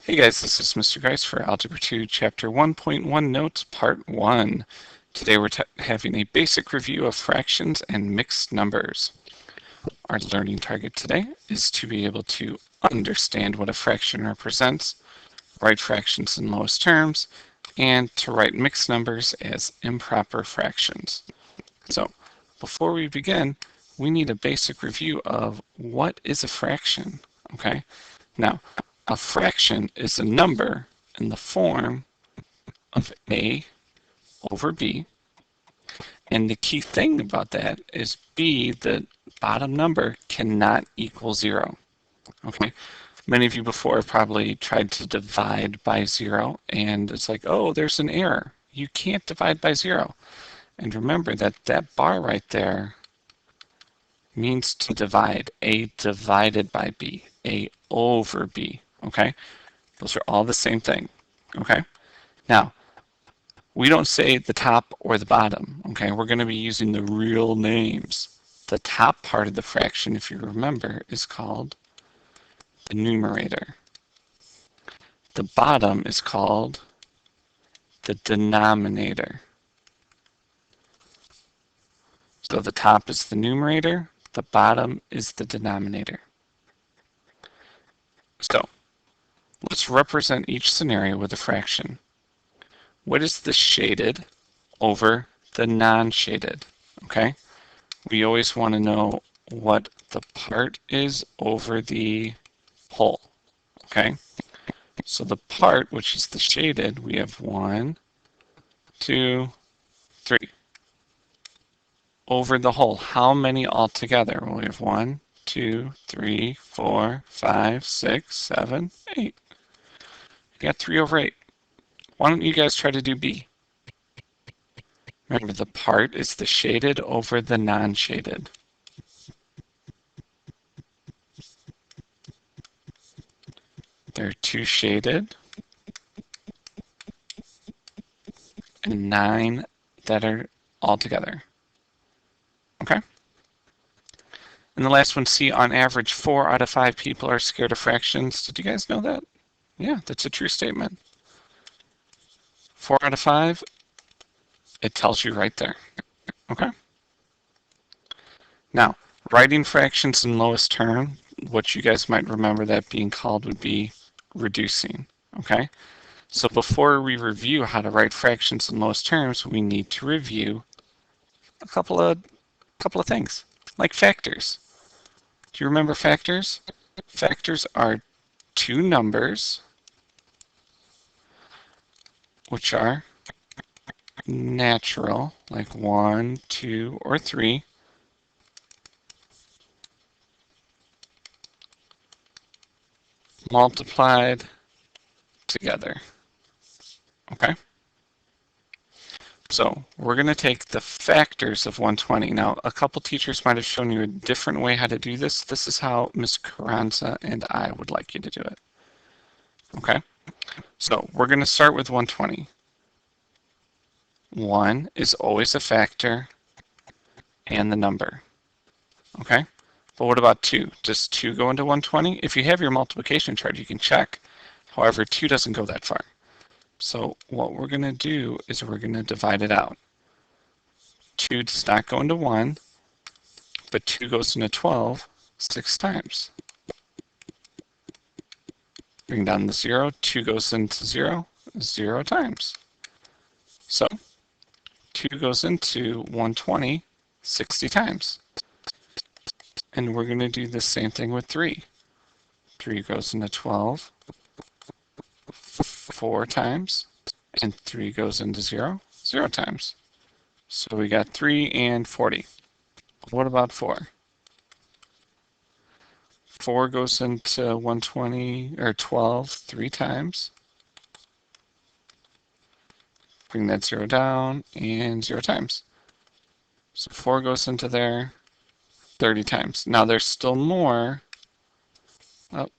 Hey guys, this is Mr. Grice for Algebra 2, Chapter 1.1 Notes, Part 1. Today we're having a basic review of fractions and mixed numbers. Our learning target today is to be able to understand what a fraction represents, write fractions in lowest terms, and to write mixed numbers as improper fractions. So, before we begin, we need a basic review of what is a fraction, okay? Now, a fraction is a number in the form of A over B. And the key thing about that is B, the bottom number, cannot equal 0. Okay? Many of you before have probably tried to divide by 0, and it's like, oh, there's an error. You can't divide by 0. And remember that that bar right there means to divide. A divided by B. A over B. Okay? Those are all the same thing, okay? Now, we don't say the top or the bottom, okay? We're going to be using the real names. The top part of the fraction, if you remember, is called the numerator. The bottom is called the denominator. So the top is the numerator, the bottom is the denominator. So, let's represent each scenario with a fraction. What is the shaded over the non-shaded? Okay, we always want to know what the part is over the whole. Okay, so the part, which is the shaded, we have 1, 2, 3. Over the whole, how many altogether? Well, we have 1, 2, 3, 4, 5, 6, 7, 8. You got 3 over 8. Why don't you guys try to do B? Remember, the part is the shaded over the non-shaded. There are 2 shaded and 9 that are all together. Okay? And the last one, C, on average, 4 out of 5 people are scared of fractions. Did you guys know that? Yeah, that's a true statement. 4 out of 5, it tells you right there. Okay? Now, writing fractions in lowest term, what you guys might remember that being called would be reducing. Okay? So before we review how to write fractions in lowest terms, we need to review a couple of things, like factors. Do you remember factors? Factors are 2 numbers which are natural, like 1, 2, or 3, multiplied together. Okay? So we're going to take the factors of 120. Now, a couple teachers might have shown you a different way how to do this. This is how Ms. Carranza and I would like you to do it. Okay? So we're going to start with 120. 1 is always a factor and the number. Okay? But what about 2? Does 2 go into 120? If you have your multiplication chart, you can check. However, 2 doesn't go that far. So what we're going to do is we're going to divide it out. 2 does not go into 1, but 2 goes into 12 6 times. Bring down the 0. 2 goes into 0 0 times. So 2 goes into 120 60 times. And we're going to do the same thing with 3. 3 goes into 12 4 times, and 3 goes into 0 0 times. So we got 3 and 40. What about 4? 4 goes into 120 or 12 3 times. Bring that 0 down and 0 times. So 4 goes into there 30 times. Now there's still more. Oh,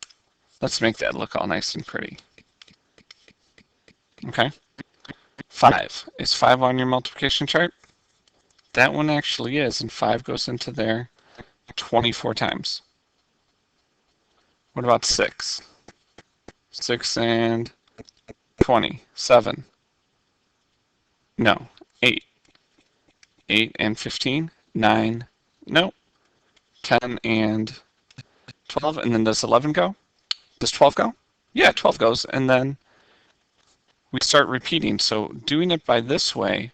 let's make that look all nice and pretty. Okay. 5. Is 5 on your multiplication chart? That one actually is, and 5 goes into there 24 times. What about 6? 6 and 20, 7. No, 8. 8 and 15, 9. No, 10 and 12. And then does 11 go? Does 12 go? Yeah, 12 goes. And then we start repeating. So doing it by this way,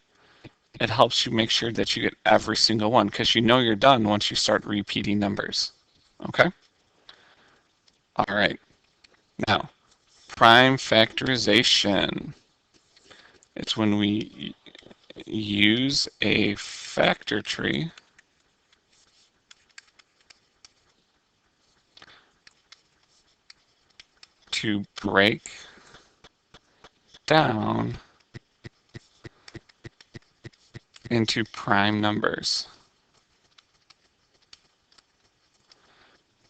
it helps you make sure that you get every single one, because you know you're done once you start repeating numbers. Okay? All right. Now, prime factorization. It's when we use a factor tree to break down into prime numbers.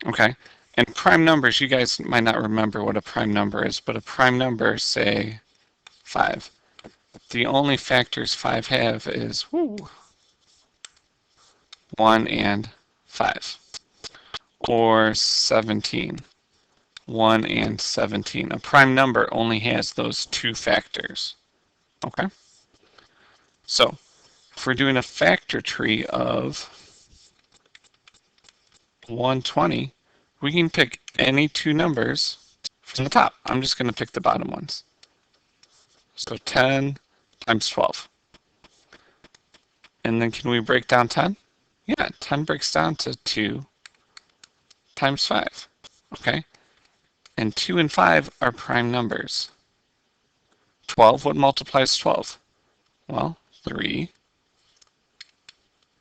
Okay, and prime numbers, you guys might not remember what a prime number is, but a prime number, say 5. The only factors 5 have is 1 and 5. Or 17. 1 and 17. A prime number only has those 2 factors. Okay? So, if we're doing a factor tree of 120, we can pick any 2 numbers from the top. I'm just going to pick the bottom ones. So 10 times 12. And then can we break down 10? Yeah, 10 breaks down to 2 times 5. Okay? And 2 and 5 are prime numbers. 12, what multiplies 12? Well, 3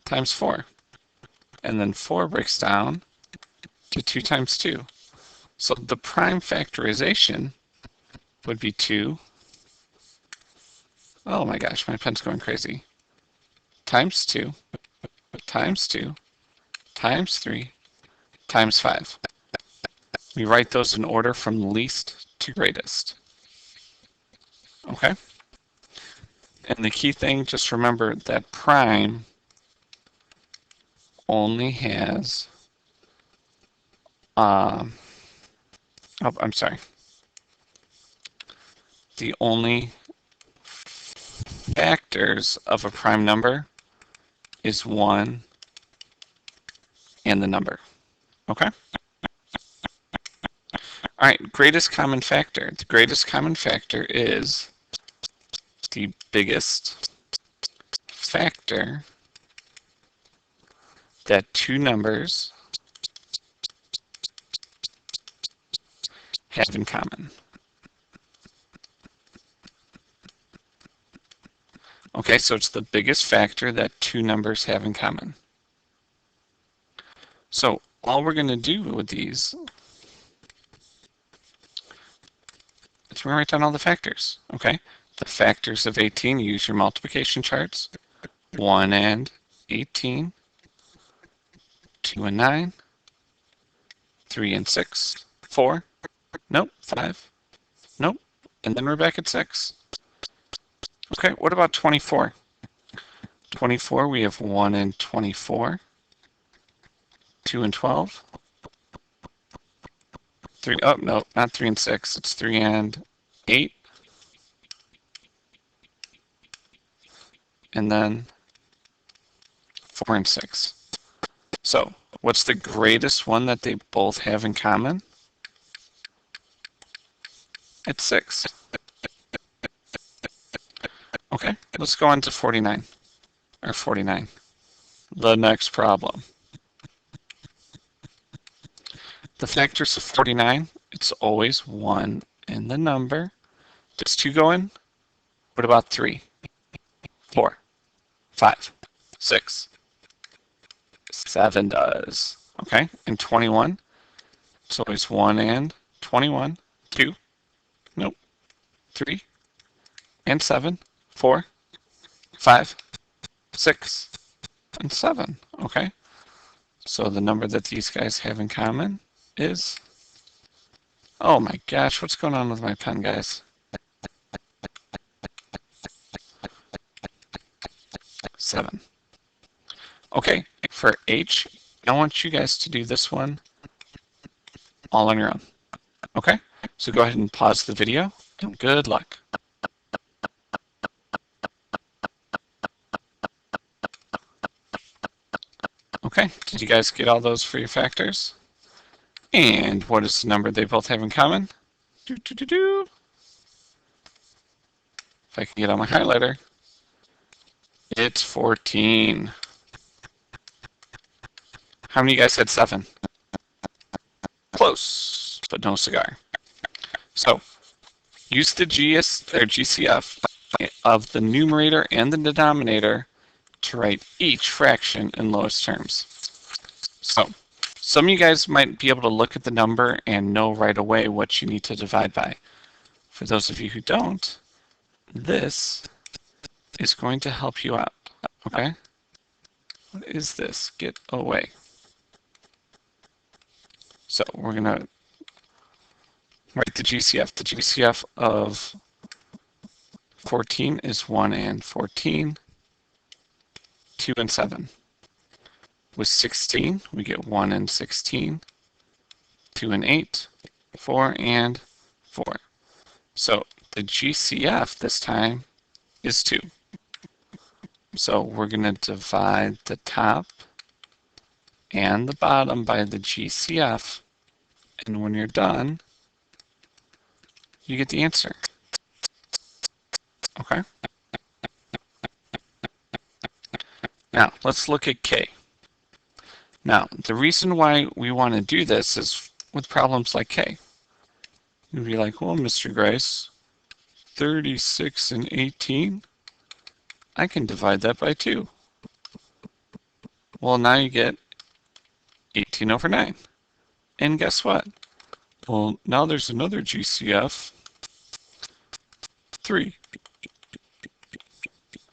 times 4. And then 4 breaks down to 2 times 2. So the prime factorization would be 2. Oh my gosh, my pen's going crazy. Times 2, times 2, times 3, times 5. We write those in order from least to greatest. Okay? And the key thing, just remember that prime only has, oh, I'm sorry. The only factors of a prime number is 1 and the number. Okay? All right, greatest common factor. The greatest common factor is the biggest factor that 2 numbers have in common. Okay, so it's the biggest factor that 2 numbers have in common. So all we're going to do with these is we're going to write down all the factors. Okay, the factors of 18, use your multiplication charts. 1 and 18, 2 and 9, 3 and 6, 4, nope, 5, nope, and then we're back at 6. Okay, what about 24? 24, we have 1 and 24, 2 and 12, 3, oh, no, not 3 and 6, it's 3 and 8, and then 4 and 6. So, what's the greatest one that they both have in common? It's 6. Okay, let's go on to 49, or 49. The next problem. The factors of 49, it's always 1 in the number. Does 2 go in? What about 3, 4, 5, 6, 7 does. Okay, and 21, it's always 1 and 21, 2, nope, 3, and 7, 4, 5, 6, and 7. Okay, so the number that these guys have in common is, oh my gosh, what's going on with my pen, guys? 7. Okay, for H, I want you guys to do this one all on your own. Okay, So go ahead and pause the video, and good luck. Okay, did you guys get all those for your factors? And what is the number they both have in common? If I can get on my highlighter, it's 14. How many of you guys had 7? Close, but no cigar. So use the GCF of the numerator and the denominator to write each fraction in lowest terms. So some of you guys might be able to look at the number and know right away what you need to divide by. For those of you who don't, this is going to help you out, okay? What is this? Get away. So we're going to write the GCF. The GCF of 14 is 1 and 14, 2 and 7. With 16, we get 1 and 16, 2 and 8, 4 and 4. So the GCF this time is 2. So we're going to divide the top and the bottom by the GCF, and when you're done, you get the answer. Okay? Now, let's look at K. Now, the reason why we want to do this is with problems like K. You'd be like, well, Mr. Grice, 36 and 18, I can divide that by 2. Well, now you get 18 over 9. And guess what? Well, now there's another GCF, 3.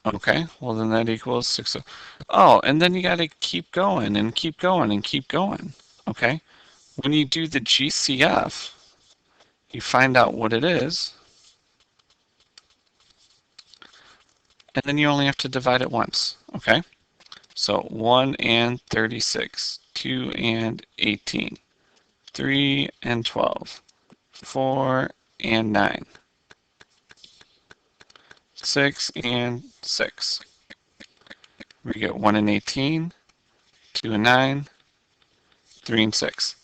Okay, well then that equals 6. Oh, and then you got to keep going and keep going and keep going. Okay, when you do the GCF, you find out what it is, and then you only have to divide it once. Okay, so 1 and 36, 2 and 18, 3 and 12, 4 and 9, 6 and 6. We get 1 and 18, 2 and 9, 3 and 6.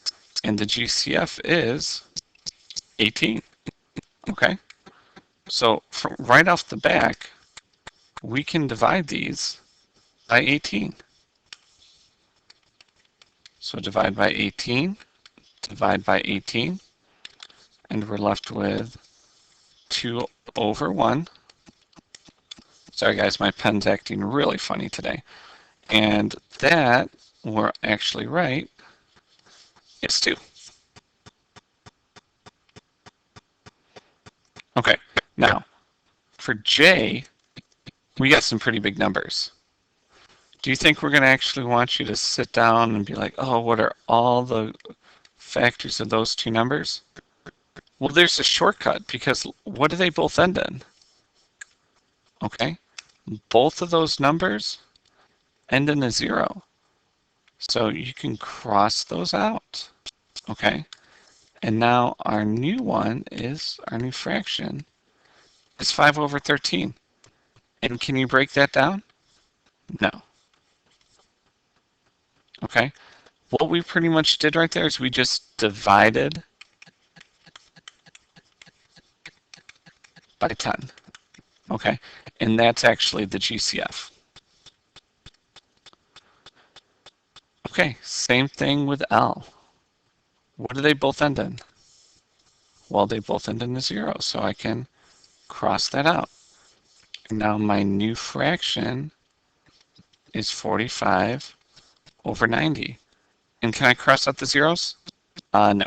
And the GCF is 18. Okay? So right off the back, we can divide these by 18. So divide by 18, divide by 18, and we're left with 2 over 1. Sorry guys, my pen's acting really funny today. And that, we're actually right, is 2. Okay, now, for J, we got some pretty big numbers. Do you think we're going to actually want you to sit down and be like, oh, what are all the factors of those 2 numbers? Well, there's a shortcut, because what do they both end in? Okay, both of those numbers end in a 0. So you can cross those out. Okay, and now our new one is, our new fraction is 5 over 13. And can you break that down? No. Okay, what we pretty much did right there is we just divided by 10. Okay, and that's actually the GCF. Okay, same thing with L. What do they both end in? Well, they both end in a 0, so I can cross that out. And now my new fraction is 45 over 90. And can I cross out the zeros? No.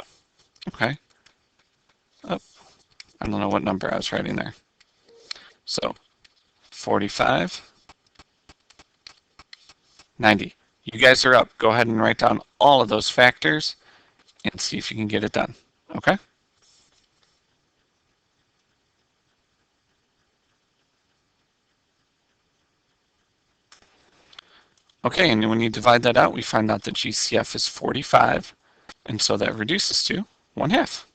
Okay. Oh, I don't know what number I was writing there. So 45, 90. You guys are up. Go ahead and write down all of those factors and see if you can get it done. Okay? Okay, and when you divide that out, we find out that GCF is 45, and so that reduces to 1/2.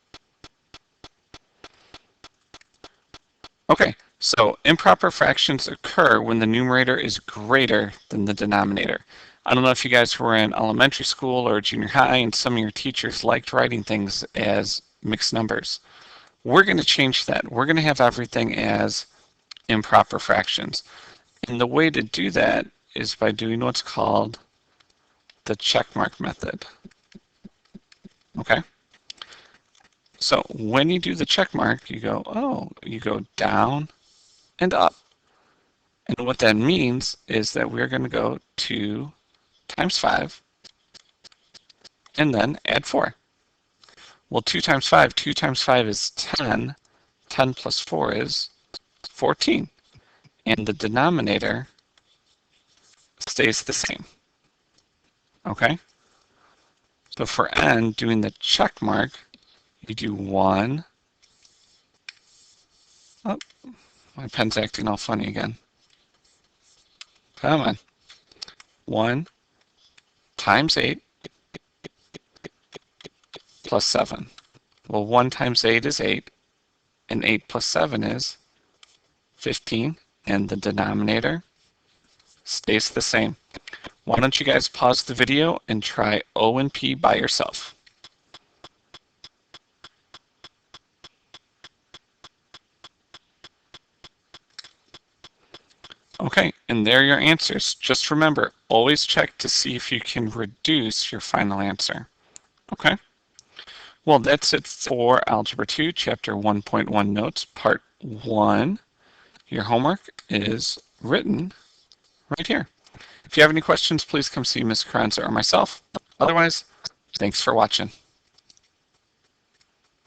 Okay, so improper fractions occur when the numerator is greater than the denominator. I don't know if you guys were in elementary school or junior high and some of your teachers liked writing things as mixed numbers. We're going to change that. We're going to have everything as improper fractions. And the way to do that is by doing what's called the checkmark method. Okay? So when you do the checkmark, you go down and up. And what that means is that we're going to go 2 times 5 and then add 4. Well, 2 times 5 is 10. 10 plus 4 is 14. And the denominator stays the same. Okay? So for n, doing the check mark, you do 1. Oh, my pen's acting all funny again. Come on. 1 times 8 plus 7. Well, 1 times 8 is 8, and 8 plus 7 is 15, and the denominator stays the same. Why don't you guys pause the video and try O and P by yourself. Okay, and there are your answers. Just remember, always check to see if you can reduce your final answer. Okay? Well, that's it for Algebra 2, Chapter 1.1 Notes, Part 1. Your homework is written right here. If you have any questions, please come see Ms. Carranza or myself. Otherwise, thanks for watching.